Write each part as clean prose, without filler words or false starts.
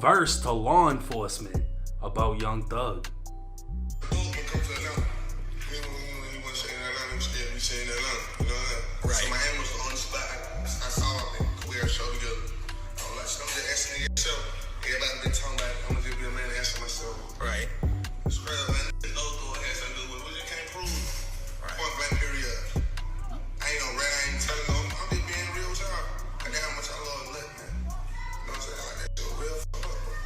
verse to law enforcement about Young Thug. Right. So my hand was on the spot. I saw him and we had a show together. I'm like, I'm just asking nigga show. Everybody been talking about it. I'm gonna just be a man and answer myself. Right. It's real, man. No door has something to do with it. We just can't prove. Right. Point blank period. I ain't no rat. I ain't telling no. I'm just being real with y'all. I got how much I love Nut, man. You know what I'm saying? Like that shit real fucked up, bro.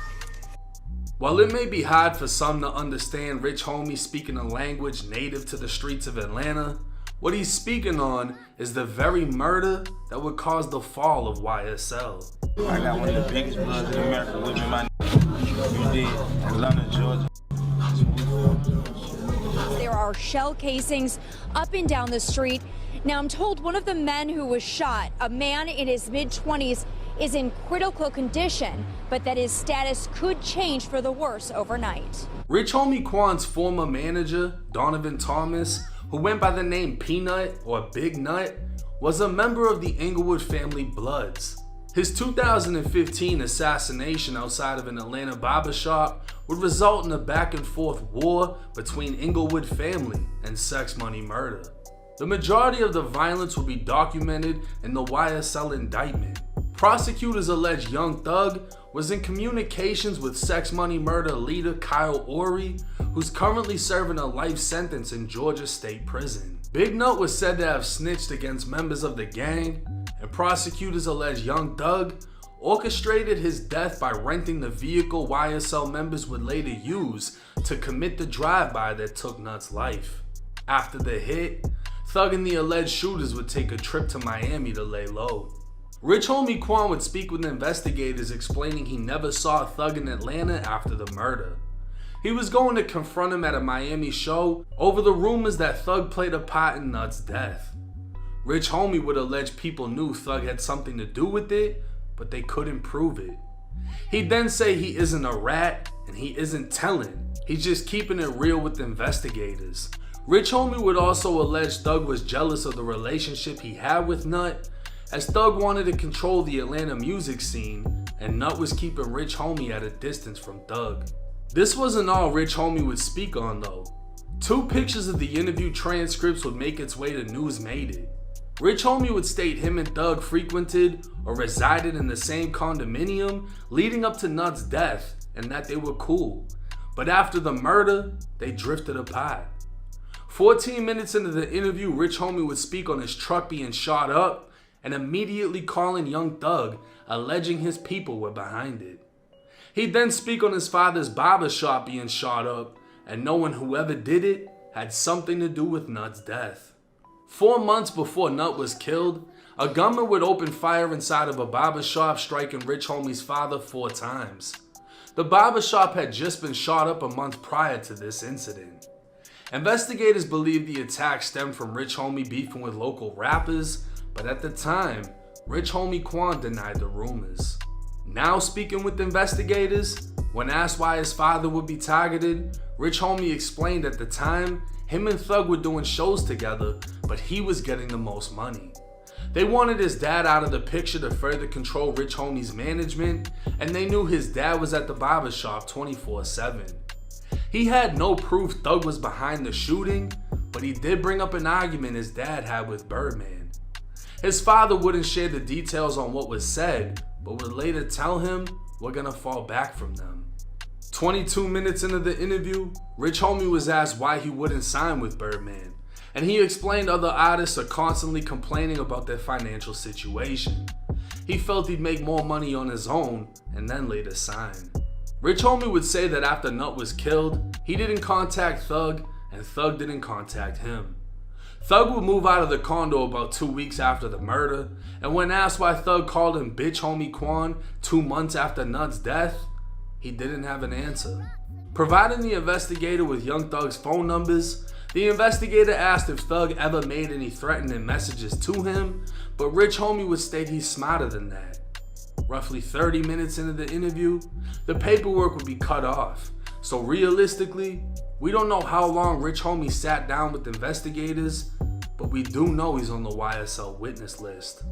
While it may be hard for some to understand Rich Homie speaking a language native to the streets of Atlanta, what he's speaking on is the very murder that would cause the fall of YSL. I got one of the biggest bloods in America with me, my VID, Atlanta, Georgia. There are shell casings up and down the street. Now, I'm told one of the men who was shot, a man in his mid-20s, is in critical condition, but that his status could change for the worse overnight. Rich Homie QUAN's former manager, Donovan Thomas, who went by the name Peanut or Big Nut, was a member of the Inglewood family Bloods. His 2015 assassination outside of an Atlanta barbershop would result in a back and forth war between Inglewood family and Sex Money Murder. The majority of the violence will be documented in the YSL indictment. Prosecutors allege Young Thug was in communications with Sex Money Murder leader Kyle Ory, who's currently serving a life sentence in Georgia State Prison. Big Nut was said to have snitched against members of the gang, and prosecutors allege Young Thug orchestrated his death by renting the vehicle YSL members would later use to commit the drive-by that took Nut's life. After the hit, Thug and the alleged shooters would take a trip to Miami to lay low. Rich Homie QUAN would speak with investigators explaining he never saw Thug in Atlanta after the murder. He was going to confront him at a Miami show over the rumors that Thug played a part in Nut's death. Rich Homie would allege people knew Thug had something to do with it, but they couldn't prove it. He'd then say he isn't a rat and he isn't telling. He's just keeping it real with investigators. Rich Homie would also allege Thug was jealous of the relationship he had with Nut, as Thug wanted to control the Atlanta music scene and Nut was keeping Rich Homie at a distance from Thug. This wasn't all Rich Homie would speak on though. 2 pictures of the interview transcripts would make its way to News Made It. Rich Homie would state him and Thug frequented or resided in the same condominium leading up to Nut's death and that they were cool. But after the murder, they drifted apart. 14 minutes into the interview, Rich Homie would speak on his truck being shot up and immediately calling Young Thug, alleging his people were behind it. He'd then speak on his father's barbershop being shot up and knowing whoever did it had something to do with Nut's death. 4 months before Nut was killed, a gunman would open fire inside of a barbershop, striking Rich Homie's father 4 times. The barbershop had just been shot up a month prior to this incident. Investigators believe the attack stemmed from Rich Homie beefing with local rappers, but at the time, Rich Homie QUAN denied the rumors. Now speaking with investigators, when asked why his father would be targeted, Rich Homie explained at the time, him and Thug were doing shows together, but he was getting the most money. They wanted his dad out of the picture to further control Rich Homie's management, and they knew his dad was at the barbershop 24/7. He had no proof Thug was behind the shooting, but he did bring up an argument his dad had with Birdman. His father wouldn't share the details on what was said, but would later tell him, "We're gonna fall back from them." 22 minutes into the interview, Rich Homie was asked why he wouldn't sign with Birdman, and he explained other artists are constantly complaining about their financial situation. He felt he'd make more money on his own and then later sign. Rich Homie would say that after Nut was killed, he didn't contact Thug and Thug didn't contact him. Thug would move out of the condo about 2 weeks after the murder, and when asked why Thug called him Bitch Homie QUAN 2 months after Nut's death, he didn't have an answer. Providing the investigator with Young Thug's phone numbers, the investigator asked if Thug ever made any threatening messages to him, but Rich Homie would state he's smarter than that. Roughly 30 minutes into the interview, the paperwork would be cut off, so realistically, we don't know how long Rich Homie sat down with investigators, but we do know he's on the YSL witness list.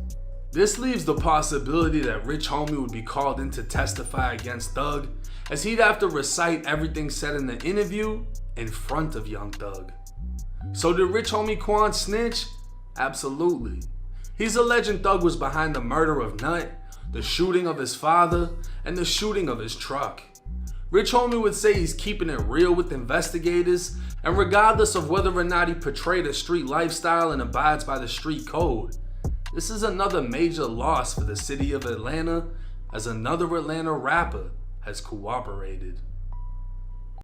This leaves the possibility that Rich Homie would be called in to testify against Thug, as he'd have to recite everything said in the interview in front of Young Thug. So did Rich Homie Quan snitch? Absolutely. He's alleging Thug was behind the murder of Nut, the shooting of his father, and the shooting of his truck. Rich Homie would say he's keeping it real with investigators, and regardless of whether or not he portrayed a street lifestyle and abides by the street code, this is another major loss for the city of Atlanta, as another Atlanta rapper has cooperated.